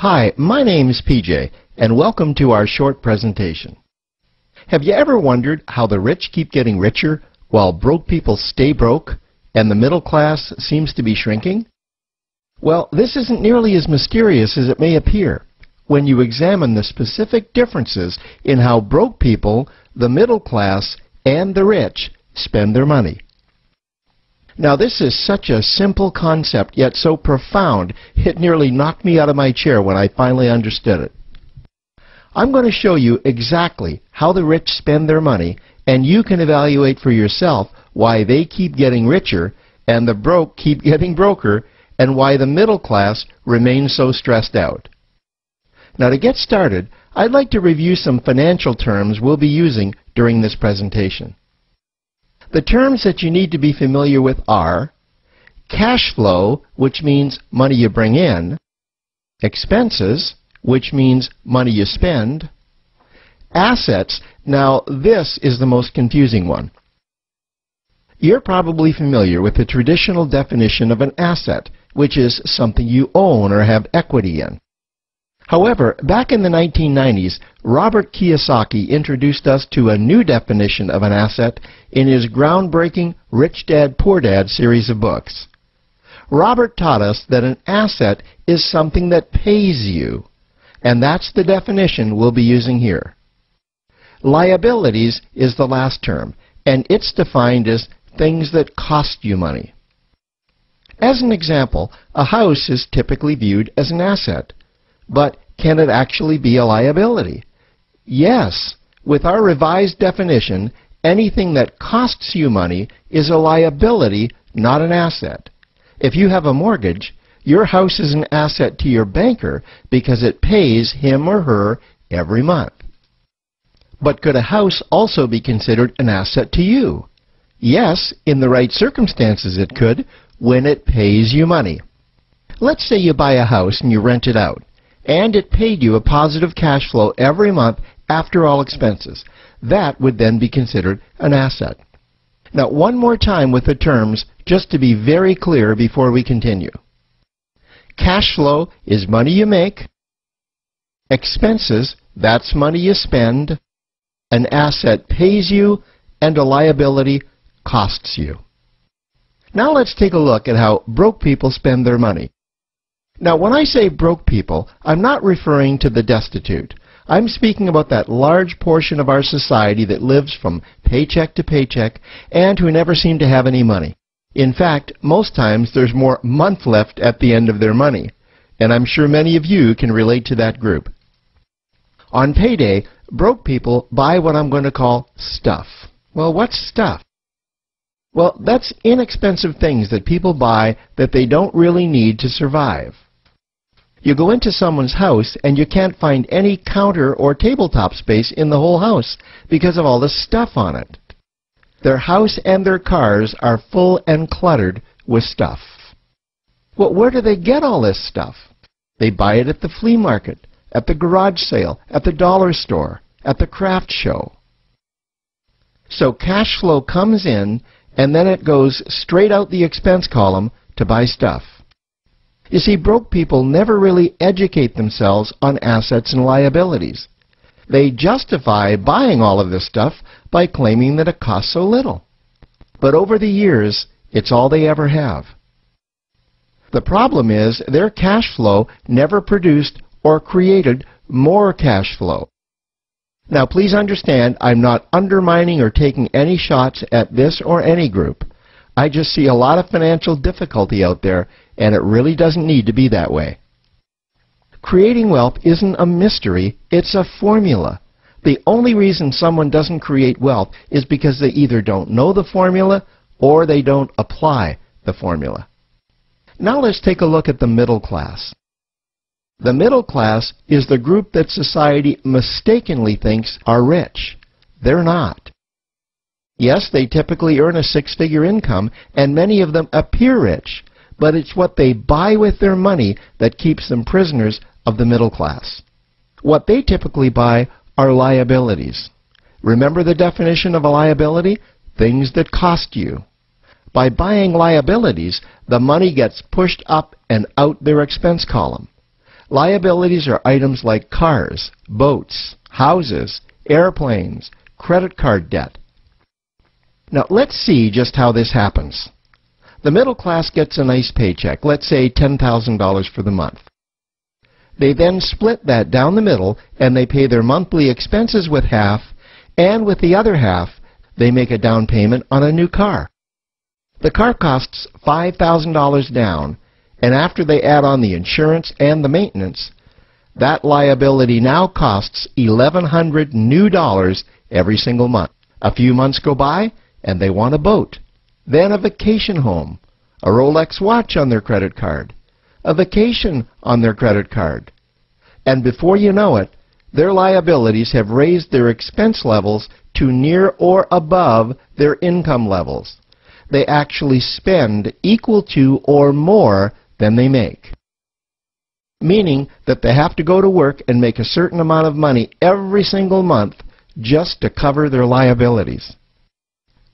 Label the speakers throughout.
Speaker 1: Hi, my name is PJ, and welcome to our short presentation. Have you ever wondered how the rich keep getting richer while broke people stay broke and the middle class seems to be shrinking? Well, this isn't nearly as mysterious as it may appear when you examine the specific differences in how broke people, the middle class, and the rich spend their money. Now, this is such a simple concept, yet so profound, it nearly knocked me out of my chair when I finally understood it. I'm going to show you exactly how the rich spend their money, and you can evaluate for yourself why they keep getting richer and the broke keep getting broker, and why the middle class remains so stressed out. Now, to get started, I'd like to review some financial terms we'll be using during this presentation. The terms that you need to be familiar with are cash flow, which means money you bring in, expenses, which means money you spend, assets. Now, this is the most confusing one. You're probably familiar with the traditional definition of an asset, which is something you own or have equity in. However, back in the 1990s, Robert Kiyosaki introduced us to a new definition of an asset in his groundbreaking Rich Dad, Poor Dad series of books. Robert taught us that an asset is something that pays you, and that's the definition we'll be using here. Liabilities is the last term, and it's defined as things that cost you money. As an example, a house is typically viewed as an asset. But can it actually be a liability? Yes. With our revised definition, anything that costs you money is a liability, not an asset. If you have a mortgage, your house is an asset to your banker because it pays him or her every month. But could a house also be considered an asset to you? Yes, in the right circumstances it could, when it pays you money. Let's say you buy a house and you rent it out, and it paid you a positive cash flow every month after all expenses. That would then be considered an asset. Now, one more time with the terms, just to be very clear before we continue. Cash flow is money you make. Expenses, that's money you spend. An asset pays you, and a liability costs you. Now let's take a look at how broke people spend their money. Now, when I say broke people, I'm not referring to the destitute. I'm speaking about that large portion of our society that lives from paycheck to paycheck and who never seem to have any money. In fact, most times there's more month left at the end of their money, and I'm sure many of you can relate to that group. On payday, broke people buy what I'm going to call stuff. Well, what's stuff? Well, that's inexpensive things that people buy that they don't really need to survive. You go into someone's house and you can't find any counter or tabletop space in the whole house because of all the stuff on it. Their house and their cars are full and cluttered with stuff. Well, where do they get all this stuff? They buy it at the flea market, at the garage sale, at the dollar store, at the craft show. So cash flow comes in, and then it goes straight out the expense column to buy stuff. You see, broke people never really educate themselves on assets and liabilities. They justify buying all of this stuff by claiming that it costs so little. But over the years, it's all they ever have. The problem is their cash flow never produced or created more cash flow. Now, please understand, I'm not undermining or taking any shots at this or any group. I just see a lot of financial difficulty out there, and it really doesn't need to be that way. Creating wealth isn't a mystery, it's a formula. The only reason someone doesn't create wealth is because they either don't know the formula or they don't apply the formula. Now let's take a look at the middle class. The middle class is the group that society mistakenly thinks are rich. They're not. Yes, they typically earn a six-figure income, and many of them appear rich, but it's what they buy with their money that keeps them prisoners of the middle class. What they typically buy are liabilities. Remember the definition of a liability? Things that cost you. By buying liabilities, the money gets pushed up and out their expense column. Liabilities are items like cars, boats, houses, airplanes, credit card debt. Now let's see just how this happens. The middle class gets a nice paycheck, let's say $10,000 for the month. They then split that down the middle and they pay their monthly expenses with half, and with the other half, they make a down payment on a new car. The car costs $5,000 down, and after they add on the insurance and the maintenance, that liability now costs $1,100 new dollars every single month. A few months go by, and they want a boat, then a vacation home, a Rolex watch on their credit card, a vacation on their credit card. And before you know it, their liabilities have raised their expense levels to near or above their income levels. They actually spend equal to or more than they make. Meaning that they have to go to work and make a certain amount of money every single month just to cover their liabilities.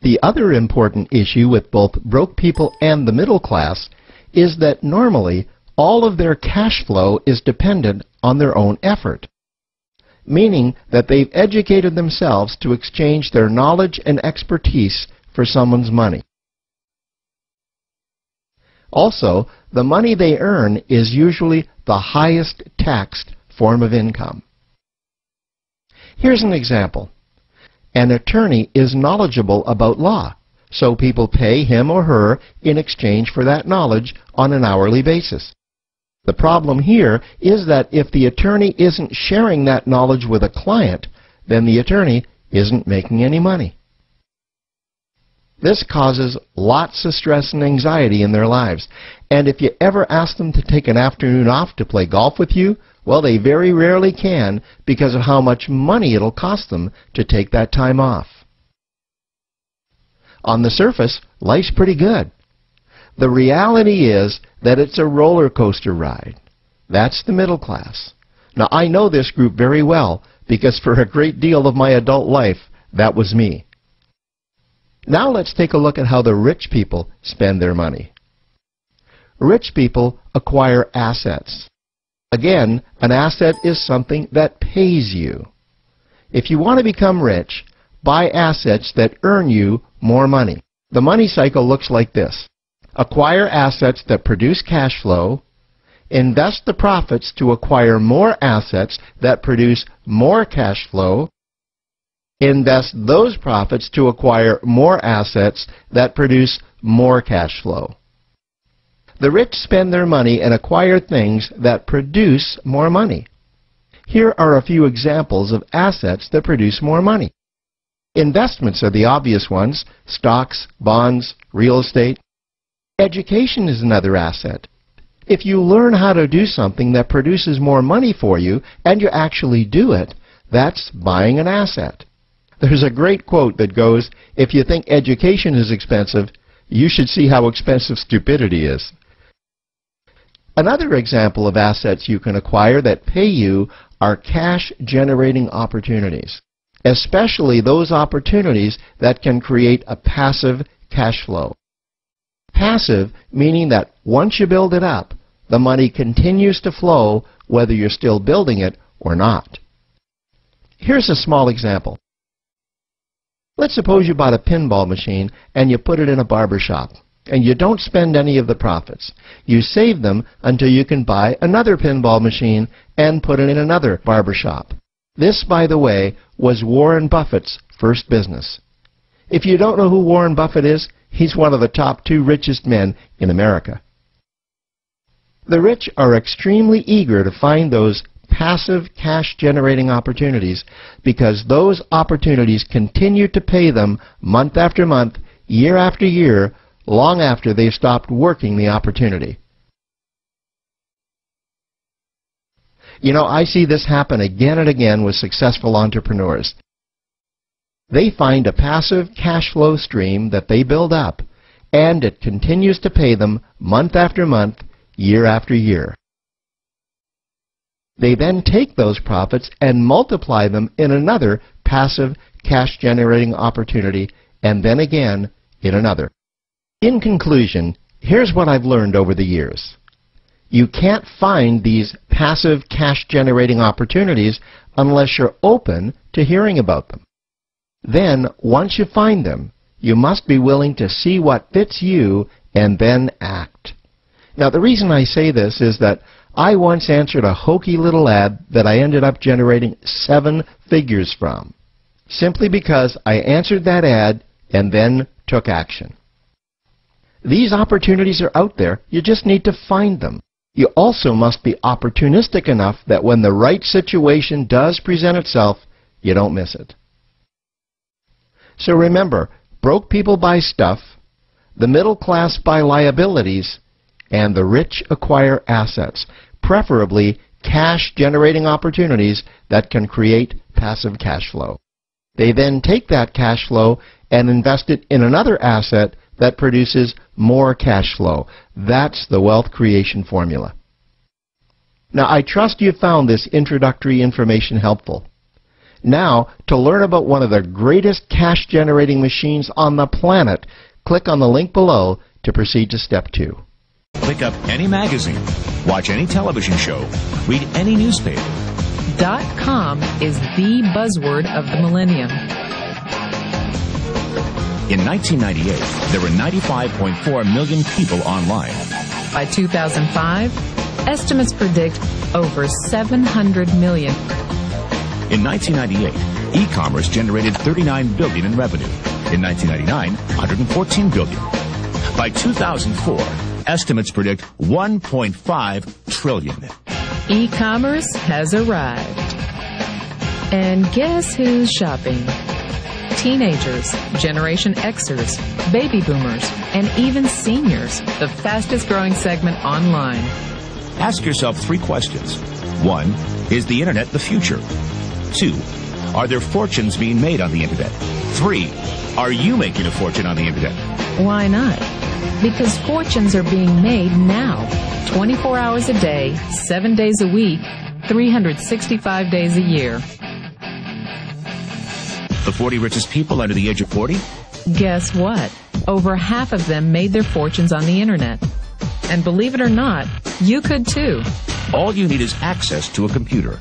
Speaker 1: The other important issue with both broke people and the middle class is that normally all of their cash flow is dependent on their own effort. Meaning that they've educated themselves to exchange their knowledge and expertise for someone's money. Also, the money they earn is usually the highest taxed form of income. Here's an example. An attorney is knowledgeable about law, so people pay him or her in exchange for that knowledge on an hourly basis. The problem here is that if the attorney isn't sharing that knowledge with a client, then the attorney isn't making any money. This causes lots of stress and anxiety in their lives. And if you ever ask them to take an afternoon off to play golf with you, well, they very rarely can because of how much money it'll cost them to take that time off. On the surface, life's pretty good. The reality is that it's a roller coaster ride. That's the middle class. Now, I know this group very well because for a great deal of my adult life, that was me. Now let's take a look at how the rich people spend their money. Rich people acquire assets. Again, an asset is something that pays you. If you want to become rich, buy assets that earn you more money. The money cycle looks like this. Acquire assets that produce cash flow, invest the profits to acquire more assets that produce more cash flow, invest those profits to acquire more assets that produce more cash flow. The rich spend their money and acquire things that produce more money. Here are a few examples of assets that produce more money. Investments are the obvious ones: stocks, bonds, real estate. Education is another asset. If you learn how to do something that produces more money for you and you actually do it, that's buying an asset. There's a great quote that goes, "If you think education is expensive, you should see how expensive stupidity is." Another example of assets you can acquire that pay you are cash-generating opportunities, especially those opportunities that can create a passive cash flow. Passive meaning that once you build it up, the money continues to flow whether you're still building it or not. Here's a small example. Let's suppose you bought a pinball machine and you put it in a barber shop, and you don't spend any of the profits. You save them until you can buy another pinball machine and put it in another barber shop. This, by the way, was Warren Buffett's first business. If you don't know who Warren Buffett is, he's one of the top 2 richest men in America. The rich are extremely eager to find those passive cash-generating opportunities because those opportunities continue to pay them month after month, year after year, long after they've stopped working the opportunity. You know, I see this happen again and again with successful entrepreneurs. They find a passive cash flow stream that they build up, and it continues to pay them month after month, year after year. They then take those profits and multiply them in another passive cash-generating opportunity, and then again in another. In conclusion, here's what I've learned over the years. You can't find these passive cash-generating opportunities unless you're open to hearing about them. Then, once you find them, you must be willing to see what fits you and then act. Now, the reason I say this is that I once answered a hokey little ad that I ended up generating 7 figures from, simply because I answered that ad and then took action. These opportunities are out there. You just need to find them. You also must be opportunistic enough that when the right situation does present itself, you don't miss it. So remember, broke people buy stuff, the middle class buy liabilities, and the rich acquire assets, preferably cash-generating opportunities that can create passive cash flow. They then take that cash flow and invest it in another asset that produces more cash flow. That's the wealth creation formula. Now, I trust you found this introductory information helpful. Now, to learn about one of the greatest cash-generating machines on the planet, click on the link below to proceed to step 2.
Speaker 2: Pick up any magazine, watch any television show, read any newspaper.
Speaker 3: .com is the buzzword of the millennium.
Speaker 2: In 1998, there were 95.4 million people online.
Speaker 3: By 2005, estimates predict over 700 million.
Speaker 2: In 1998, e-commerce generated $39 billion in revenue. In 1999, $114 billion. By 2004, estimates predict $1.5 trillion.
Speaker 3: E-commerce has arrived. And guess who's shopping? Teenagers, Generation Xers, baby boomers, and even seniors, the fastest growing segment online.
Speaker 2: Ask yourself 3 questions. 1, is the internet the future? 2, are there fortunes being made on the internet? 3, are you making a fortune on the internet?
Speaker 3: Why not? Because fortunes are being made now, 24 hours a day, 7 days a week, 365 days a year.
Speaker 2: The 40 richest people under the age of 40?
Speaker 3: Guess what? Over half of them made their fortunes on the internet. And believe it or not, you could too.
Speaker 2: All you need is access to a computer.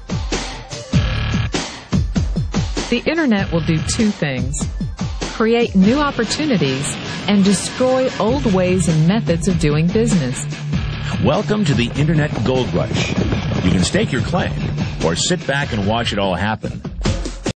Speaker 3: The internet will do 2 things: create new opportunities and destroy old ways and methods of doing business.
Speaker 2: Welcome to the Internet Gold Rush. You can stake your claim or sit back and watch it all happen.